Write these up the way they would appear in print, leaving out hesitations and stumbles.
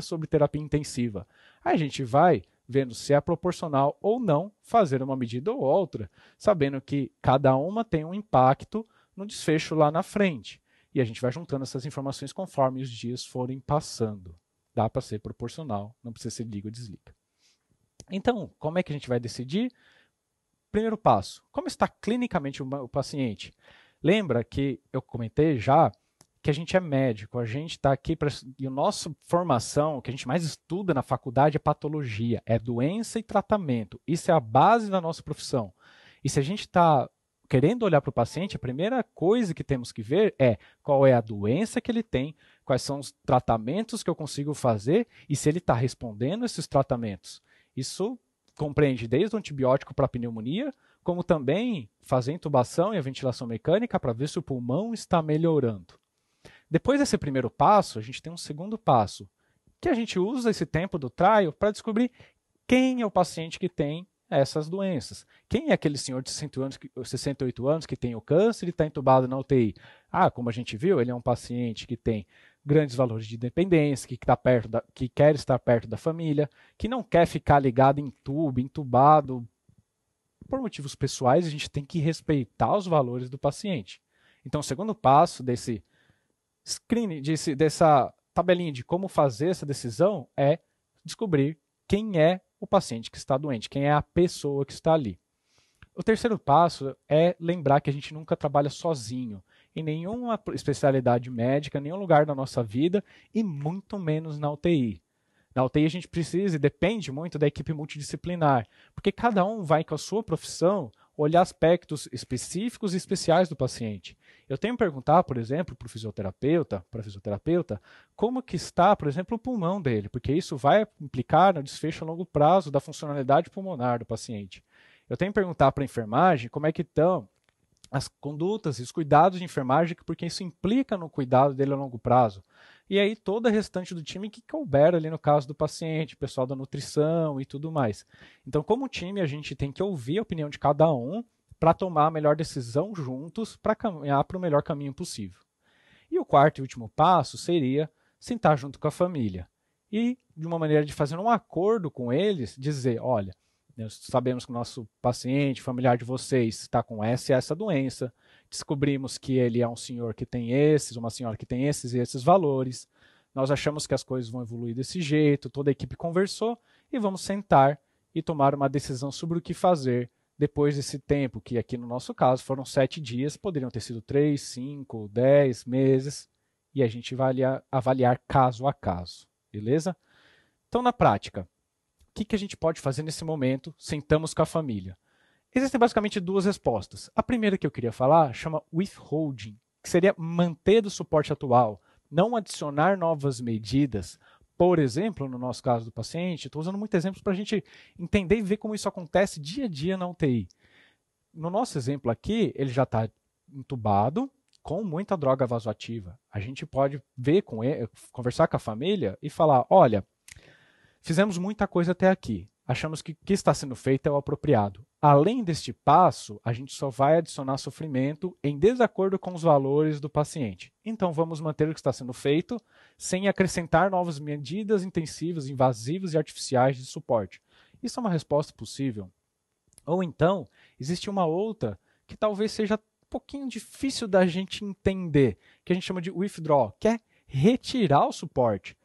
sobre terapia intensiva. Aí a gente vai vendo se é proporcional ou não fazer uma medida ou outra, sabendo que cada uma tem um impacto no desfecho lá na frente. E a gente vai juntando essas informações conforme os dias forem passando. Dá para ser proporcional, não precisa ser liga ou desliga. Então, como é que a gente vai decidir? Primeiro passo, como está clinicamente o paciente? Lembra que eu comentei já que a gente é médico, a gente está aqui para. E a nossa formação, o que a gente mais estuda na faculdade é patologia, é doença e tratamento. Isso é a base da nossa profissão. E se a gente está querendo olhar para o paciente, a primeira coisa que temos que ver é qual é a doença que ele tem, quais são os tratamentos que eu consigo fazer e se ele está respondendo a esses tratamentos. Isso compreende desde o antibiótico para a pneumonia, como também fazer intubação e a ventilação mecânica para ver se o pulmão está melhorando. Depois desse primeiro passo, a gente tem um segundo passo, que a gente usa esse tempo do trial para descobrir quem é o paciente que tem essas doenças. Quem é aquele senhor de 68 anos que tem o câncer e está entubado na UTI? Como a gente viu, ele é um paciente que tem grandes valores de dependência, que quer estar perto da família, que não quer ficar ligado em tubo, entubado. Por motivos pessoais, a gente tem que respeitar os valores do paciente. Então, o segundo passo desse screening, dessa tabelinha de como fazer essa decisão é descobrir quem é o paciente que está doente, quem é a pessoa que está ali. O terceiro passo é lembrar que a gente nunca trabalha sozinho, em nenhuma especialidade médica, em nenhum lugar da nossa vida, e muito menos na UTI. Na UTI a gente precisa e depende muito da equipe multidisciplinar, porque cada um vai com a sua profissão olhar aspectos específicos e especiais do paciente. Eu tenho que perguntar, por exemplo, para o fisioterapeuta, como que está, por exemplo, o pulmão dele, porque isso vai implicar no desfecho a longo prazo da funcionalidade pulmonar do paciente. Eu tenho que perguntar para a enfermagem como é que estão as condutas e os cuidados de enfermagem, porque isso implica no cuidado dele a longo prazo. E aí toda a restante do time que couber ali no caso do paciente, pessoal da nutrição e tudo mais. Então, como time, a gente tem que ouvir a opinião de cada um para tomar a melhor decisão juntos para caminhar para o melhor caminho possível. E o quarto e último passo seria sentar junto com a família. E, de uma maneira de fazer um acordo com eles, dizer, olha, nós sabemos que o nosso paciente, familiar de vocês, está com essa e essa doença. Descobrimos que ele é um senhor que tem esses, uma senhora que tem esses e esses valores. Nós achamos que as coisas vão evoluir desse jeito, toda a equipe conversou e vamos sentar e tomar uma decisão sobre o que fazer depois desse tempo, que aqui no nosso caso foram 7 dias, poderiam ter sido 3, 5, 10 meses, e a gente vai avaliar caso a caso, beleza? Então, na prática, o que a gente pode fazer nesse momento? Sentamos com a família. Existem basicamente duas respostas. A primeira que eu queria falar chama withholding, que seria manter o suporte atual, não adicionar novas medidas. Por exemplo, no nosso caso do paciente, estou usando muitos exemplos para a gente entender e ver como isso acontece dia a dia na UTI. No nosso exemplo aqui, ele já está entubado com muita droga vasoativa. A gente pode ver com ele, conversar com a família e falar, olha, fizemos muita coisa até aqui. Achamos que o que está sendo feito é o apropriado. Além deste passo, a gente só vai adicionar sofrimento em desacordo com os valores do paciente. Então, vamos manter o que está sendo feito sem acrescentar novas medidas intensivas, invasivas e artificiais de suporte. Isso é uma resposta possível. Ou então, existe uma outra que talvez seja um pouquinho difícil da gente entender, que a gente chama de withdraw, que é retirar o suporte.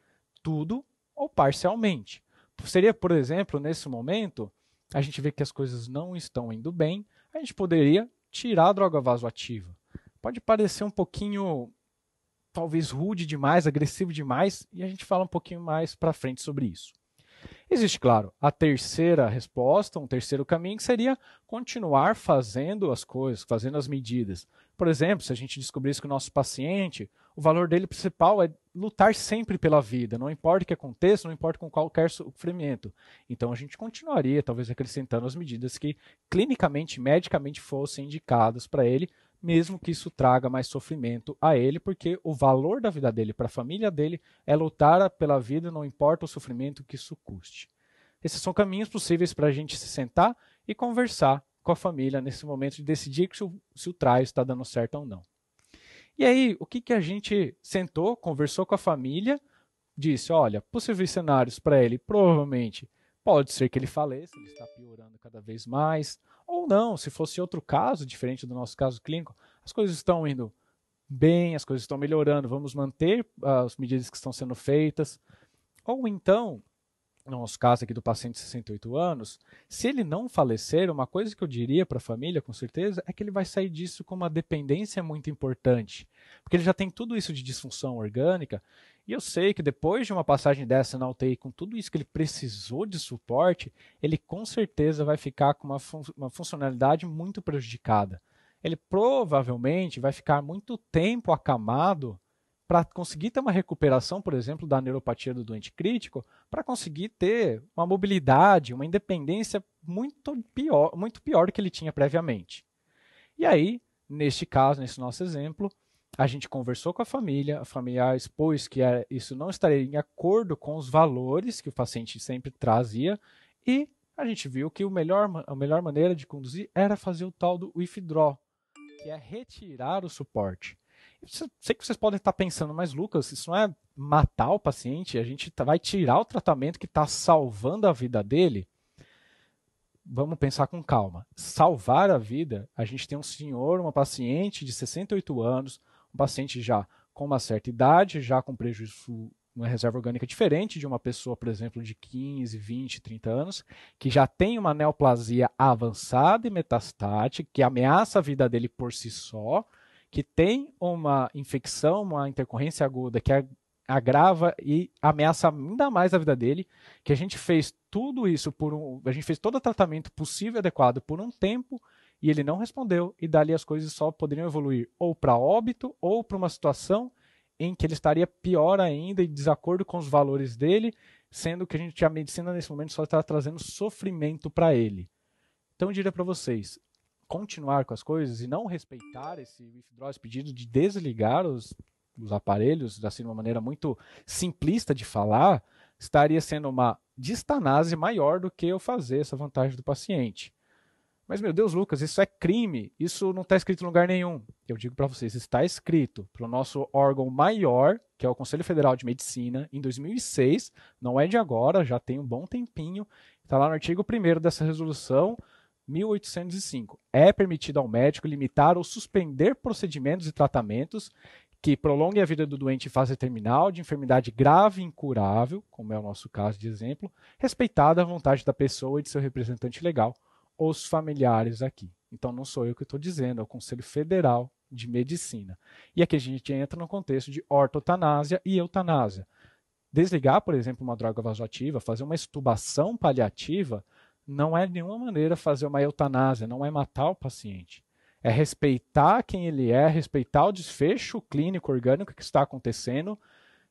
Tudo ou parcialmente. Seria, por exemplo, nesse momento, a gente vê que as coisas não estão indo bem, a gente poderia tirar a droga vasoativa. Pode parecer um pouquinho, talvez, rude demais, agressivo demais, e a gente fala um pouquinho mais para frente sobre isso. Existe, claro, a terceira resposta, um terceiro caminho, que seria continuar fazendo as coisas, fazendo as medidas. Por exemplo, se a gente descobrisse que o nosso paciente, o valor dele principal é lutar sempre pela vida, não importa o que aconteça, não importa com qualquer sofrimento. Então a gente continuaria, talvez acrescentando as medidas que clinicamente, medicamente fossem indicadas para ele, mesmo que isso traga mais sofrimento a ele, porque o valor da vida dele para a família dele é lutar pela vida, não importa o sofrimento que isso custe. Esses são caminhos possíveis para a gente se sentar e conversar com a família nesse momento de decidir se o trial está dando certo ou não. E aí, o que a gente sentou, conversou com a família, disse, olha, possíveis cenários para ele, provavelmente pode ser que ele faleça, ele está piorando cada vez mais, ou não, se fosse outro caso, diferente do nosso caso clínico, as coisas estão indo bem, as coisas estão melhorando, vamos manter as medidas que estão sendo feitas, ou então, no nosso caso aqui do paciente de 68 anos, se ele não falecer, uma coisa que eu diria para a família, com certeza, é que ele vai sair disso com uma dependência muito importante, porque ele já tem tudo isso de disfunção orgânica, e eu sei que depois de uma passagem dessa na UTI, com tudo isso que ele precisou de suporte, ele com certeza vai ficar com uma funcionalidade muito prejudicada. Ele provavelmente vai ficar muito tempo acamado para conseguir ter uma recuperação, por exemplo, da neuropatia do doente crítico, para conseguir ter uma mobilidade, uma independência muito pior do que ele tinha previamente. E aí, neste caso, nesse nosso exemplo, a gente conversou com a família expôs que isso não estaria em acordo com os valores que o paciente sempre trazia, e a gente viu que a melhor maneira de conduzir era fazer o tal do withdraw, que é retirar o suporte. Sei que vocês podem estar pensando, mas Lucas, isso não é matar o paciente? A gente vai tirar o tratamento que está salvando a vida dele? Vamos pensar com calma. Salvar a vida, a gente tem um senhor, uma paciente de 68 anos, um paciente já com uma certa idade, já com prejuízo, uma reserva orgânica diferente de uma pessoa, por exemplo, de 15, 20, 30 anos, que já tem uma neoplasia avançada e metastática, que ameaça a vida dele por si só, que tem uma infecção, uma intercorrência aguda que agrava e ameaça ainda mais a vida dele, que a gente fez tudo isso a gente fez todo o tratamento possível e adequado por um tempo e ele não respondeu, e dali as coisas só poderiam evoluir ou para óbito ou para uma situação em que ele estaria pior ainda e de desacordo com os valores dele, sendo que a medicina nesse momento só está trazendo sofrimento para ele. Então eu diria para vocês, continuar com as coisas e não respeitar esse withdraw, esse pedido de desligar os aparelhos, assim, de uma maneira muito simplista de falar, estaria sendo uma distanase maior do que eu fazer essa vantagem do paciente. Mas, meu Deus, Lucas, isso é crime, isso não está escrito em lugar nenhum. Eu digo para vocês, está escrito para o nosso órgão maior, que é o Conselho Federal de Medicina, em 2006, não é de agora, já tem um bom tempinho, está lá no artigo 1º dessa resolução, 1805. É permitido ao médico limitar ou suspender procedimentos e tratamentos que prolonguem a vida do doente em fase terminal, de enfermidade grave e incurável, como é o nosso caso de exemplo, respeitada a vontade da pessoa e de seu representante legal, os familiares aqui. Então não sou eu que estou dizendo, é o Conselho Federal de Medicina. E aqui a gente entra no contexto de ortotanásia e eutanásia. Desligar, por exemplo, uma droga vasoativa, fazer uma extubação paliativa, não é de nenhuma maneira fazer uma eutanásia, não é matar o paciente. É respeitar quem ele é, respeitar o desfecho clínico orgânico que está acontecendo,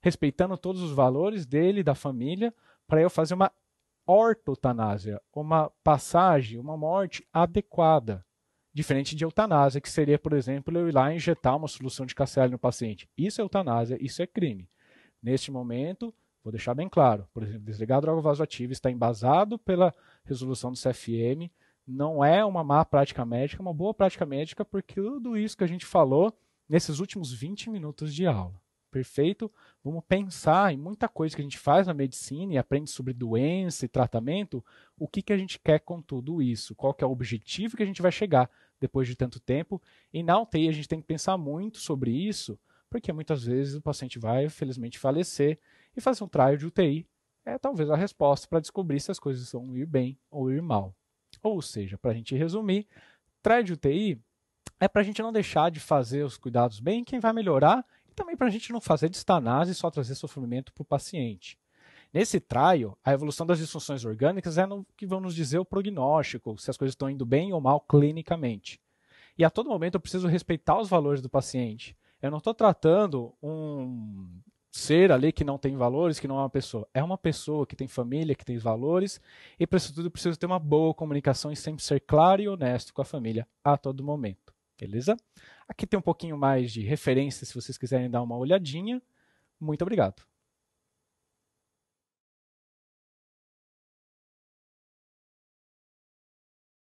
respeitando todos os valores dele e da família, para eu fazer uma ortotanásia, uma passagem, uma morte adequada. Diferente de eutanásia, que seria, por exemplo, eu ir lá e injetar uma solução de KCl no paciente. Isso é eutanásia, isso é crime. Neste momento, vou deixar bem claro, por exemplo, desligar a droga vasoativa está embasado pela resolução do CFM, não é uma má prática médica, é uma boa prática médica, porque tudo isso que a gente falou nesses últimos 20 minutos de aula. Perfeito? Vamos pensar em muita coisa que a gente faz na medicina e aprende sobre doença e tratamento, o que a gente quer com tudo isso, qual que é o objetivo que a gente vai chegar depois de tanto tempo. E na UTI a gente tem que pensar muito sobre isso, porque muitas vezes o paciente vai, felizmente, falecer, e fazer um trial de UTI é talvez a resposta para descobrir se as coisas vão ir bem ou ir mal. Ou seja, para a gente resumir, trial de UTI é para a gente não deixar de fazer os cuidados bem, quem vai melhorar, e também para a gente não fazer distanase e só trazer sofrimento para o paciente. Nesse trial, a evolução das disfunções orgânicas é no que vão nos dizer o prognóstico, se as coisas estão indo bem ou mal clinicamente. E a todo momento eu preciso respeitar os valores do paciente. Eu não estou tratando um ser ali que não tem valores, que não é uma pessoa. É uma pessoa que tem família, que tem valores, e para isso tudo eu preciso ter uma boa comunicação e sempre ser claro e honesto com a família a todo momento. Beleza? Aqui tem um pouquinho mais de referência se vocês quiserem dar uma olhadinha. Muito obrigado.